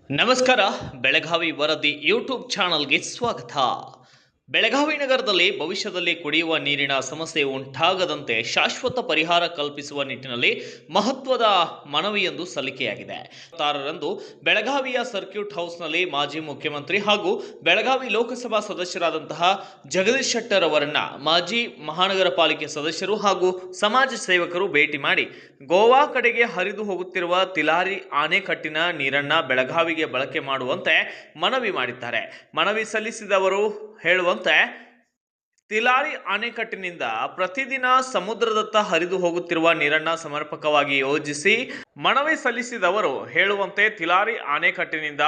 ನಮಸ್ಕಾರ. ಬೆಳಗಾವಿ ವರದಿ ಯೂಟ್ಯೂಬ್ ಚಾನಲ್ಗೆ ಸ್ವಾಗತ. ಬೆಳಗಾವಿ ನಗರದಲ್ಲಿ ಭವಿಷ್ಯದಲ್ಲಿ ಕುಡಿಯುವ ನೀರಿನ ಸಮಸ್ಯೆ ಉಂಟಾಗದಂತೆ ಶಾಶ್ವತ ಪರಿಹಾರ ಕಲ್ಪಿಸುವ ನಿಟ್ಟಿನಲ್ಲಿ ಮಹತ್ವದ ಮನವಿಯೊಂದು ಸಲ್ಲಿಕೆಯಾಗಿದೆ. 6ರಂದು ಬೆಳಗಾವಿಯ ಸರ್ಕ್ಯೂಟ್ ಹೌಸ್ನಲ್ಲಿ ಮಾಜಿ ಮುಖ್ಯಮಂತ್ರಿ ಹಾಗೂ ಬೆಳಗಾವಿ ಲೋಕಸಭಾ ಸದಸ್ಯರಾದಂತಹ ಜಗದೀಶ್ ಶೆಟ್ಟರ್ ಅವರನ್ನ ಮಾಜಿ ಮಹಾನಗರ ಪಾಲಿಕೆ ಸದಸ್ಯರು ಹಾಗೂ ಸಮಾಜ ಸೇವಕರು ಭೇಟಿ ಮಾಡಿ ಗೋವಾ ಕಡೆಗೆ ಹರಿದು ಹೋಗುತ್ತಿರುವ ತಿಲಾರಿ ಆಣೆಕಟ್ಟಿನ ನೀರನ್ನ ಬೆಳಗಾವಿಗೆ ಬಳಕೆ ಮಾಡುವಂತೆ ಮನವಿ ಮಾಡಿದ್ದಾರೆ. ಮನವಿ ಸಲ್ಲಿಸಿದವರು ಹೇಳುವಂತೆ ತಿಲಾರಿ ಅಣೆಕಟ್ಟಿನಿಂದ ಪ್ರತಿದಿನ ಸಮುದ್ರದತ್ತ ಹರಿದು ಹೋಗುತ್ತಿರುವ ನೀರನ್ನ ಸಮರ್ಪಕವಾಗಿ ಯೋಜಿಸಿ ಮನವಿ ಸಲ್ಲಿಸಿದವರು ಹೇಳುವಂತೆ ತಿಲಾರಿ ಅಣೆಕಟ್ಟಿನಿಂದ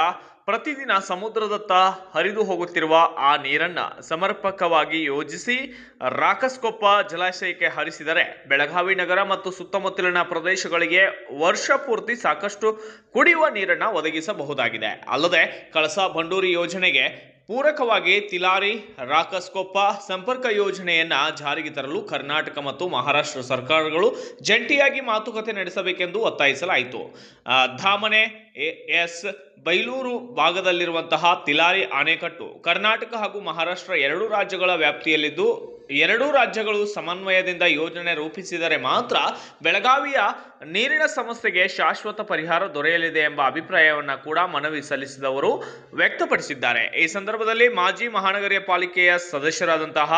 ಪ್ರತಿದಿನ ಸಮುದ್ರದತ್ತ ಹರಿದು ಹೋಗುತ್ತಿರುವ ಆ ನೀರನ್ನ ಸಮರ್ಪಕವಾಗಿ ಯೋಜಿಸಿ ರಾಕಸ್ಕೊಪ್ಪ ಜಲಾಶಯಕ್ಕೆ ಹರಿಸಿದರೆ ಬೆಳಗಾವಿ ನಗರ ಮತ್ತು ಸುತ್ತಮುತ್ತಲಿನ ಪ್ರದೇಶಗಳಿಗೆ ವರ್ಷ ಪೂರ್ತಿ ಸಾಕಷ್ಟು ಕುಡಿಯುವ ನೀರನ್ನ ಒದಗಿಸಬಹುದಾಗಿದೆ. ಅಲ್ಲದೆ ಕಳಸಾ ಬಂಡೂರಿ ಯೋಜನೆಗೆ ಪೂರಕವಾಗಿ ತಿಲಾರಿ ರಾಕಸ್ಕೊಪ್ಪ ಸಂಪರ್ಕ ಯೋಜನೆಯನ್ನ ಜಾರಿಗೆ ತರಲು ಕರ್ನಾಟಕ ಮತ್ತು ಮಹಾರಾಷ್ಟ್ರ ಸರ್ಕಾರಗಳು ಜಂಟಿಯಾಗಿ ಮಾತುಕತೆ ನಡೆಸಬೇಕೆಂದು ಒತ್ತಾಯಿಸಲಾಯಿತು. ಧಾಮನೆ ಎಸ್ ಬೈಲೂರು ಭಾಗದಲ್ಲಿರುವಂತಹ ತಿಲಾರಿ ಅಣೆಕಟ್ಟು ಕರ್ನಾಟಕ ಹಾಗೂ ಮಹಾರಾಷ್ಟ್ರ ಎರಡೂ ರಾಜ್ಯಗಳ ವ್ಯಾಪ್ತಿಯಲ್ಲಿದ್ದು ಎರಡೂ ರಾಜ್ಯಗಳು ಸಮನ್ವಯದಿಂದ ಯೋಜನೆ ರೂಪಿಸಿದರೆ ಮಾತ್ರ ಬೆಳಗಾವಿಯ ನೀರಿನ ಸಮಸ್ಯೆಗೆ ಶಾಶ್ವತ ಪರಿಹಾರ ದೊರೆಯಲಿದೆ ಎಂಬ ಅಭಿಪ್ರಾಯವನ್ನ ಕೂಡ ಮನವಿ ಸಲ್ಲಿಸಿದವರು ವ್ಯಕ್ತಪಡಿಸಿದ್ದಾರೆ. ಈ ಸಂದರ್ಭದಲ್ಲಿ ಮಾಜಿ ಮಹಾನಗರ ಪಾಲಿಕೆಯ ಸದಸ್ಯರಾದಂತಹ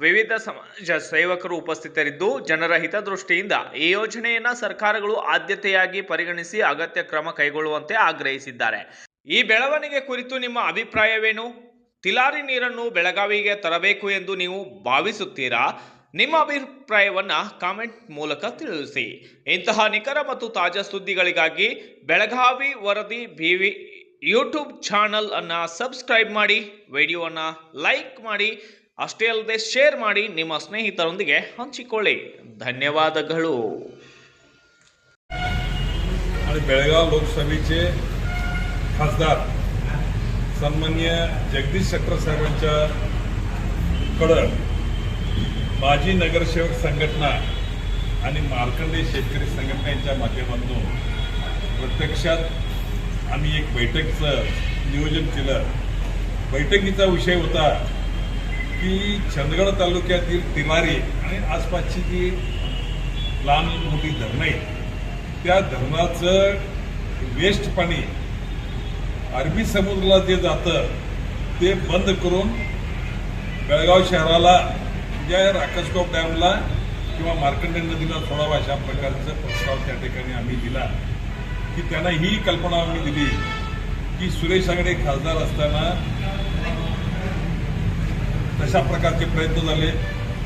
ವಿವಿಧ ಸಮಾಜ ಸೇವಕರು ಉಪಸ್ಥಿತರಿದ್ದು ಜನರ ಹಿತದೃಷ್ಟಿಯಿಂದ ಈ ಯೋಜನೆಯನ್ನ ಸರ್ಕಾರಗಳು ಆದ್ಯತೆಯಾಗಿ ಪರಿಗಣಿಸಿ ಅಗತ್ಯ ಕ್ರಮ ಕೈಗೊಳ್ಳುವಂತೆ ಆಗ್ರಹಿಸಿದ್ದಾರೆ. ಈ ಬೆಳವಣಿಗೆ ಕುರಿತು ನಿಮ್ಮ ಅಭಿಪ್ರಾಯವೇನು? ತಿಲಾರಿ ನೀರನ್ನು ಬೆಳಗಾವಿಗೆ ತರಬೇಕು ಎಂದು ನೀವು ಭಾವಿಸುತ್ತೀರಾ? ನಿಮ್ಮ ಅಭಿಪ್ರಾಯವನ್ನ ಕಾಮೆಂಟ್ ಮೂಲಕ ತಿಳಿಸಿ. ಇಂತಹ ನಿಖರ ಮತ್ತು ತಾಜಾ ಸುದ್ದಿಗಳಿಗಾಗಿ ಬೆಳಗಾವಿ ವರದಿ ಬಿವಿ ಯೂಟ್ಯೂಬ್ ಚಾನಲ್ ಅನ್ನ ಸಬ್ಸ್ಕ್ರೈಬ್ ಮಾಡಿ, ವಿಡಿಯೋವನ್ನ ಲೈಕ್ ಮಾಡಿ, ಅಷ್ಟೇ ಅಲ್ಲದೆ ಶೇರ್ ಮಾಡಿ, ನಿಮ್ಮ ಸ್ನೇಹಿತರೊಂದಿಗೆ ಹಂಚಿಕೊಳ್ಳಿ. ಧನ್ಯವಾದಗಳು. बेळगाव लोकसभेचे खासदार सन्माननीय जगदीश शेट्टर साहेबांच्या कडं माजी नगरसेवक संघटना आणि मार्कंडेय शेतकरी संघटनेच्या माध्यमातून प्रत्यक्षात आम्ही एक बैठकीचं नियोजन केलं. बैठकीचा विषय होता की चंदगड तालुक्यातील तिलारी आणि आसपासची जी लहान मोठी धरणं आहेत त्या धरणाचं वेस्ट पाणी अरबी समुद्राला जे जातं ते बंद करून बेळगाव शहराला ज्या राकसकोप डॅमला किंवा मार्कंडेय नदीला सोडावा अशा प्रकारचा प्रस्ताव त्या ठिकाणी आम्ही दिला. की त्यांना ही कल्पना आम्ही दिली की सुरेश आंगडे खासदार असताना तशा प्रकारचे प्रयत्न झाले.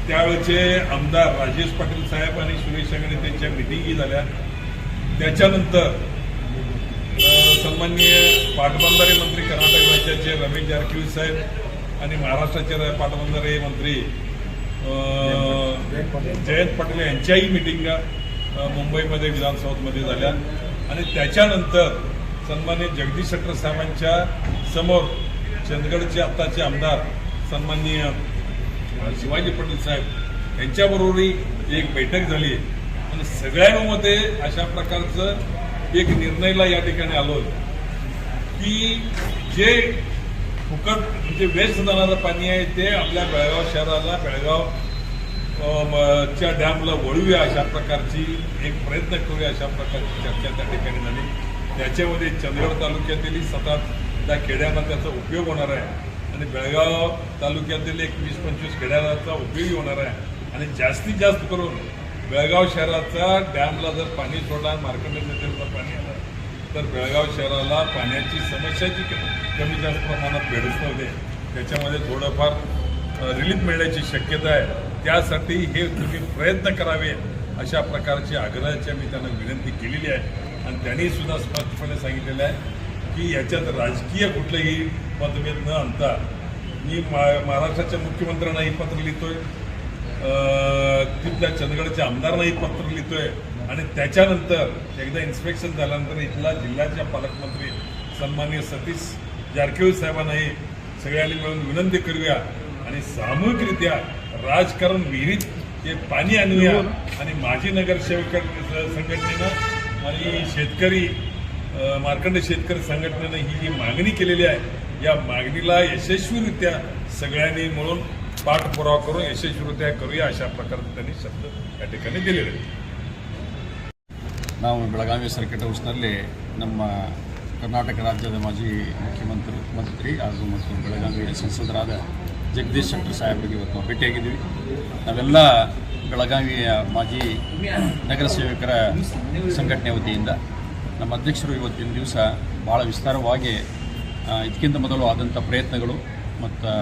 त्यावेळेचे आमदार राजेश पाटील साहेब आणि सुरेश आंगडे त्यांच्या मिटिंगी झाल्या. त्याच्यानंतर सन्माननीय पाटबंधारे मंत्री कर्नाटक राज्याचे रमेश जारकिहोली साहेब आणि महाराष्ट्राचे पाटबंधारे मंत्री जयंत पाटील यांच्याही मिटिंगा मुंबईमध्ये विधानसभेमध्ये झाल्या. आणि त्याच्यानंतर सन्माननीय जगदीश शेट्टर साहेबांच्या समोर चंदगडचे आत्ताचे आमदार सन्माननीय शिवाजी पाटील साहेब यांच्याबरोबरही एक बैठक झाली आणि सगळ्यांमध्ये अशा प्रकारचं एक निर्णयला या ठिकाणी आलो की जे फुकट म्हणजे वेस्ट जाणारं पाणी आहे ते आपल्या बेळगाव शहराला बेळगावच्या डॅमला वळूया अशा प्रकारची एक प्रयत्न करूया अशा प्रकारची चर्चा त्या ठिकाणी झाली. त्याच्यामध्ये चंदगड तालुक्यातील 7-8 खेड्यांना त्याचा उपयोग होणार आहे आणि बेळगाव तालुक्यातील एक 20-25 खेड्यांचा उपयोगी होणार आहे. आणि जास्तीत जास्त करून बेळगाव शहराचा डॅमला जर पाणी सोडला, मार्कंडेय नदीला पाणी आलं तर बेळगाव शहराला पाण्याची समस्याची कमी जास्त प्रमाणात भेडसावते. त्याच्यामध्ये थोडंफार रिलीफ मिळण्याची शक्यता आहे. त्यासाठी हे तुम्ही प्रयत्न करावे अशा प्रकारची आग्रहाची मी त्यांना विनंती केलेली आहे. आणि त्यांनी सुद्धा स्पष्टपणे सांगितलेलं आहे की याच्यात राजकीय कुठलंही मतभेद न आणता मी महाराष्ट्राच्या मुख्यमंत्र्यांनाही पत्र लिहितोय, तिथल्या चंदगडच्या आमदारांनाही पत्र लिहितोय आणि त्याच्यानंतर एकदा इन्स्पेक्शन झाल्यानंतर इथला जिल्ह्याच्या पालकमंत्री सन्माननीय सतीश जारकिहोली साहेबांनाही सगळ्यांनी मिळून विनंती करूया आणि सामूहिकरित्या राजकारण विहिरीत हे पाणी आणूया. आणि माजी नगरसेवक संघटनेनं आणि शेतकरी मार्कंड शेतकरी संघटनेने ही जी मागणी केलेली आहे या मागणीला यशस्वीरित्या सगळ्यांनी मिळून पाठपुरावा करून यशस्वीरित्या करूया अशा प्रकारचे त्यांनी शब्द या ठिकाणी दिलेले आहेत. ನಾವು ಬೆಳಗಾವಿ ಸರ್ಕಿಟ್ ಹೌಸ್ನಲ್ಲಿ ನಮ್ಮ ಕರ್ನಾಟಕ ರಾಜ್ಯದ ಮಾಜಿ ಮುಖ್ಯಮಂತ್ರಿ ಹಾಗೂ ಮತ್ತು ಬೆಳಗಾವಿಯ ಸಂಸದರಾದ ಜಗದೀಶ್ ಶೆಟ್ಟರ್ ಸಾಹೇಬರಿಗೆ ಇವತ್ತು ನಾವು ಭೇಟಿಯಾಗಿದ್ದೀವಿ. ನಾವೆಲ್ಲ ಬೆಳಗಾವಿಯ ಮಾಜಿ ನಗರ ಸೇವಕರ ಸಂಘಟನೆ ವತಿಯಿಂದ ನಮ್ಮ ಅಧ್ಯಕ್ಷರು ಇವತ್ತಿನ ದಿವಸ ಭಾಳ ವಿಸ್ತಾರವಾಗಿ ಇದಕ್ಕಿಂತ ಮೊದಲು ಆದಂಥ ಪ್ರಯತ್ನಗಳು ಮತ್ತು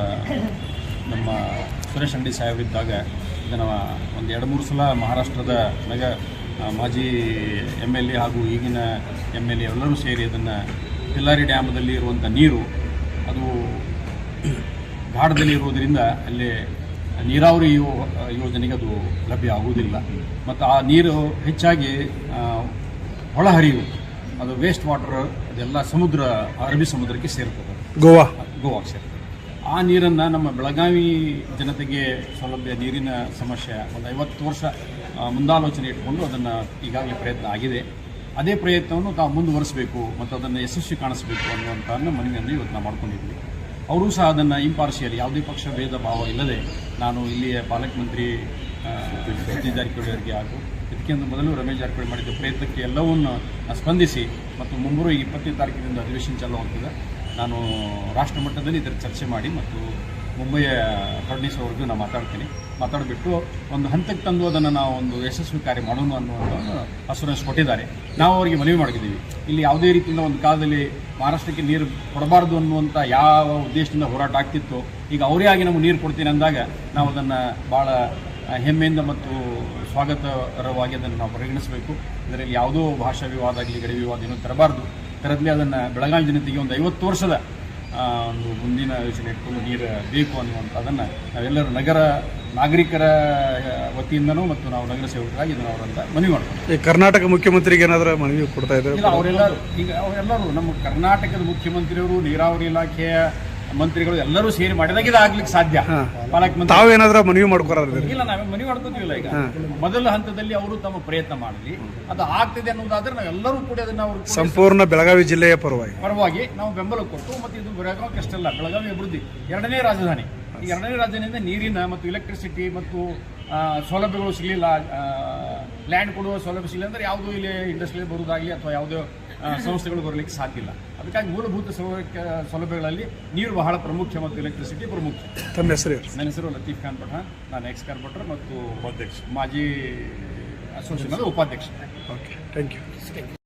ನಮ್ಮ ಸುರೇಶ್ ಅಂಗಡಿ ಸಾಹೇಬರಿದ್ದಾಗ ಇದನ್ನು ಒಂದು 2-3 ಸಲ ಮಹಾರಾಷ್ಟ್ರದ ಮಾಜಿ MLA ಹಾಗೂ ಈಗಿನ MLA ಎಲ್ಲರೂ ಸೇರಿ ಅದನ್ನು ತಿಲ್ಲಾರಿ ಡ್ಯಾಮದಲ್ಲಿ ಇರುವಂಥ ನೀರು ಅದು ಘಾಟದಲ್ಲಿ ಇರುವುದರಿಂದ ಅಲ್ಲಿ ನೀರಾವರಿ ಯೋಜನೆಗೆ ಅದು ಲಭ್ಯ ಆಗುವುದಿಲ್ಲ ಮತ್ತು ಆ ನೀರು ಹೆಚ್ಚಾಗಿ ಒಳಹರಿವು ಅದು ವೇಸ್ಟ್ ವಾಟರ್ ಅದೆಲ್ಲ ಅರಬ್ಬಿ ಸಮುದ್ರಕ್ಕೆ ಸೇರ್ತದೆ, ಗೋವಾಕ್ಕೆ ಸೇರ್ತದೆ. ಆ ನೀರನ್ನು ನಮ್ಮ ಬೆಳಗಾವಿ ಜನತೆಗೆ ಸೌಲಭ್ಯ ನೀರಿನ ಸಮಸ್ಯೆ ಒಂದು 50 ವರ್ಷ ಮುಂದಾಲೋಚನೆ ಇಟ್ಕೊಂಡು ಅದನ್ನು ಈಗಾಗಲೇ ಪ್ರಯತ್ನ ಆಗಿದೆ. ಅದೇ ಪ್ರಯತ್ನವನ್ನು ತಾವು ಮುಂದುವರಿಸಬೇಕು ಮತ್ತು ಅದನ್ನು ಯಶಸ್ವಿ ಕಾಣಿಸಬೇಕು ಅನ್ನುವಂಥ ಮನವಿಯನ್ನು ಇವತ್ತು ನಾವು ಮಾಡ್ಕೊಂಡಿದ್ವಿ. ಅವರು ಸಹ ಅದನ್ನು ಇಂಪಾರ್ಷಿಯಲ್ ಯಾವುದೇ ಪಕ್ಷ ಭೇದ ಭಾವ ಇಲ್ಲದೆ ನಾನು ಇಲ್ಲಿಯ ಪಾಲಕ ಮಂತ್ರಿ ಸತೀಶ್ ಜಾರಕಿಹೊಳಿ ಅವರಿಗೆ ಹಾಗೂ ಇದಕ್ಕಿಂತ ಮೊದಲು ರಮೇಶ್ ಜಾರಕಿಹೊಳಿ ಮಾಡಿದ ಪ್ರಯತ್ನಕ್ಕೆ ಎಲ್ಲವನ್ನೂ ಸ್ಪಂದಿಸಿ ಮತ್ತು ಮುಂಬರುವ 20ನೇ ತಾರೀಕಿನಿಂದ ಅಧಿವೇಶನ ಚಾಲೂ ಆಗ್ತದೆ. ನಾನು ರಾಷ್ಟ್ರ ಮಟ್ಟದಲ್ಲಿ ಇದರ ಚರ್ಚೆ ಮಾಡಿ ಮತ್ತು ಮುಂಬೈಯ ಫಡ್ನೀಸ್ ಅವ್ರಿಗೂ ನಾನು ಮಾತಾಡಿಬಿಟ್ಟು ಒಂದು ಹಂತಕ್ಕೆ ತಂದು ಅದನ್ನು ನಾವು ಒಂದು ಯಶಸ್ವಿ ಕಾರ್ಯ ಮಾಡೋಣ ಅನ್ನುವಂಥ ಅಸೂರೆನ್ಸ್ ಕೊಟ್ಟಿದ್ದಾರೆ. ನಾವು ಅವರಿಗೆ ಮನವಿ ಮಾಡಿದ್ದೀವಿ. ಇಲ್ಲಿ ಯಾವುದೇ ರೀತಿಯಿಂದ ಒಂದು ಕಾಲದಲ್ಲಿ ಮಹಾರಾಷ್ಟ್ರಕ್ಕೆ ನೀರು ಕೊಡಬಾರ್ದು ಅನ್ನುವಂಥ ಯಾವ ಉದ್ದೇಶದಿಂದ ಹೋರಾಟ ಆಗ್ತಿತ್ತು, ಈಗ ಅವರೇ ಆಗಿ ನಮಗೆ ನೀರು ಕೊಡ್ತೀನಿ ಅಂದಾಗ ನಾವು ಅದನ್ನು ಭಾಳ ಹೆಮ್ಮೆಯಿಂದ ಮತ್ತು ಸ್ವಾಗತಕರವಾಗಿ ಅದನ್ನು ನಾವು ಪರಿಗಣಿಸಬೇಕು. ಇದರಲ್ಲಿ ಯಾವುದೋ ಭಾಷಾ ವಿವಾದ ಆಗಲಿ ಗಡಿ ವಿವಾದ ಏನೂ ತರದ್ಲಿ ಅದನ್ನು ಬೆಳಗಾವಿ ಜನತೆಗೆ ಒಂದು 50 ವರ್ಷದ ಒಂದು ಮುಂದಿನ ಯೋಚನೆ ಇಟ್ಕೊಂಡು ನೀರು ಬೇಕು ಅನ್ನುವಂಥದ್ದನ್ನು ನಾವೆಲ್ಲರೂ ನಾಗರಿಕರ ವತಿಯಿಂದನೂ ಮತ್ತು ನಾವು ನಗರ ಸೇವಕರಾಗಿ ಇದನ್ನು ಅವರಂತ ಮನವಿ ಮಾಡ್ತೀವಿ. ಕರ್ನಾಟಕ ಮುಖ್ಯಮಂತ್ರಿಗೆ ಏನಾದರೂ ಮನವಿ ಕೊಡ್ತಾ ಇದ್ದಾರೆ? ಇಲ್ಲ, ಅವರೆಲ್ಲರೂ ನಮ್ಮ ಕರ್ನಾಟಕದ ಮುಖ್ಯಮಂತ್ರಿಯವರು, ನೀರಾವರಿ ಇಲಾಖೆಯ ಮಂತ್ರಿಗಳು ಎಲ್ಲರೂ ಸೇರಿ ಮಾಡಿದಾಗ ಇದಾಗ್ಲಿಕ್ಕೆ ಸಾಧ್ಯ. ಪಾಲಕ ಮಂತ್ರಿ ತಾವೇನಾದ್ರೂ ಮನವಿ ಮಾಡ್ಕೊಳ್ರಿ? ಇಲ್ಲ, ನಾವೇ ಮನವಿ ಮಾಡ್ಕೋತೀವಿಲ್ಲ. ಈಗ ಮೊದಲ ಹಂತದಲ್ಲಿ ಅವರು ತಮ್ಮ ಪ್ರಯತ್ನ ಮಾಡಲಿ, ಅದು ಆಗ್ತಿದೆ ಅನ್ನೋದಾದ್ರೆ ನಾವೆಲ್ಲರೂ ಕೂಡ ಅದನ್ನ ಅವರು ಸಂಪೂರ್ಣ ಬೆಳಗಾವಿ ಜಿಲ್ಲೆಯ ಪರವಾಗಿ ನಾವು ಬೆಂಬಲ ಕೊಟ್ಟು ಮತ್ತು ಇದು ಬೆಳಗಾವಿ ಅಷ್ಟಲ್ಲ, ಬೆಳಗಾವಿ ಅಭಿವೃದ್ಧಿ 2ನೇ ರಾಜಧಾನಿ. ಈ 2ನೇ ರಾಜಧಾನಿಯಿಂದ ನೀರಿನ ಮತ್ತು ಎಲೆಕ್ಟ್ರಿಸಿಟಿ ಮತ್ತು ಸೌಲಭ್ಯಗಳು ಸಿಗಲಿಲ್ಲ, ಲ್ಯಾಂಡ್ ಕೊಡುವ ಸೌಲಭ್ಯ ಸಿಗಲಿಲ್ಲ ಅಂದರೆ ಯಾವುದೂ ಇಲ್ಲಿ ಇಂಡಸ್ಟ್ರಿ ಬರುವುದಾಗಲಿ ಅಥವಾ ಯಾವುದೋ ಸಂಸ್ಥೆಗಳು ಬರಲಿಕ್ಕೆ ಸಾಧ್ಯ ಇಲ್ಲ. ಅದಕ್ಕಾಗಿ ಮೂಲಭೂತ ಸೌಲಭ್ಯಗಳಲ್ಲಿ ನೀರು ಬಹಳ ಪ್ರಮುಖ ಮತ್ತು ಎಲೆಕ್ಟ್ರಿಸಿಟಿ ಪ್ರಮುಖ. ತಮ್ಮ ಹೆಸರು? ನನ್ನ ಹೆಸರು ಲತೀಫ್ ಖಾನ್ ಪಠಾಣ್. ನಾನು ಎಕ್ಸ್ ಕಾರ್ಪೊರೇಟರ್ ಮತ್ತು ಮಾಜಿ ಅಸೋಸಿಯೇಷನ್ ಉಪಾಧ್ಯಕ್ಷ. Okay, thank you.